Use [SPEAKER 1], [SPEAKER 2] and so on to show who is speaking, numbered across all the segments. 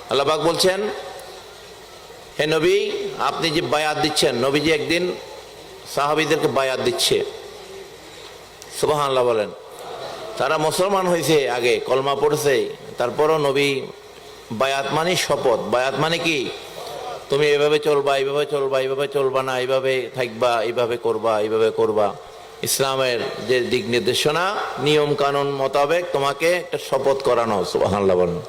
[SPEAKER 1] আল্লাহ পাক বলছেন, হে নবী, আপনি যে বায়াত দিচ্ছেন, নবীজি একদিন সাহাবীদেরকে বায়াত দিচ্ছে, সুবহানাল্লাহ বলেন। তারা মুসলমান হয়েছে, আগে কলমা পড়েছে, তারপরও নবী বায়াত মানে শপথ। বায়াত মানে কি? তুমি এভাবে চলবা, এইভাবে চলবা, এইভাবে চলবা না, এইভাবে থাকবা, এইভাবে করবা, এইভাবে করবা। ইসলামের যে দিক নির্দেশনা, নিয়ম কানুন মোতাবেক তোমাকে একটা শপথ করানো, সুবহানাল্লাহ বলেন।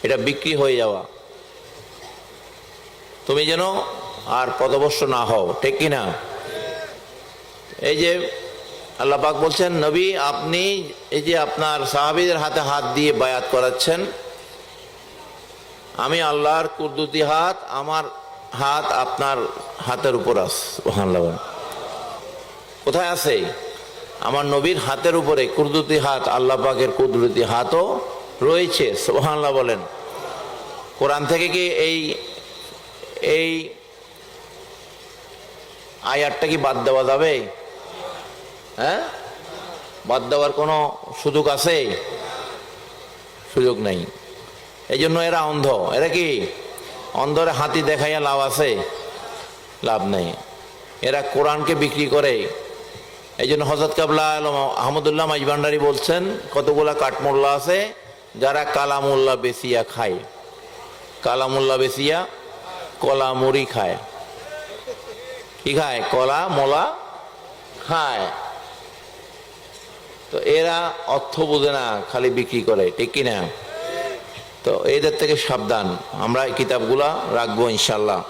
[SPEAKER 1] এটা বিক্রি হয়ে যাওয়া, তুমি যেন আর পথভ্রষ্ট না হও, ঠিক কিনা? এই যে আল্লাহ পাক বলছেন, নবী আপনি এই যে আপনার সাহাবীদের হাতে হাত দিয়ে বায়াত করাচ্ছেন, আমি আল্লাহর কুদরতি হাত, আমার হাত আপনার হাতের উপর আছে, সুবহানাল্লাহ। কোথায় আছে? আমার নবীর হাতের উপরে কুদরতি হাত, আল্লাহ পাকের কুদরতি হাতও রয়েছে, সুবহানাল্লাহ বলেন। কোরআন থেকে কি এই আয়াতটা কি বাদ দেওয়া যাবে? হ্যাঁ, বাদ দেওয়ার কোনো সুযোগ আছে? সুযোগ নাই। এই জন্য এরা অন্ধ। এরা কি অন্ধরে হাতি দেখাইয়া লাভ আছে? লাভ নেই। এরা কোরআনকে বিক্রি করে। এই জন্য হযরত কাবলা আহমদুল্লাহ মাইজভান্ডারী বলছেন, কতগুলা কাঠমোল্লা আছে যারা কালামুল্লাহ বেচিয়া খায়, কালামুল্লাহ বেচিয়া কলা মুড়ি খায়। কি খায়? কলা মোলা খায়। তো এরা অর্থ বোঝে না, খালি বিক্রি করে, ঠিক কিনা? তো এদের থেকে সাবধান। আমরা এই কিতাবগুলা রাখবো ইনশাল্লাহ।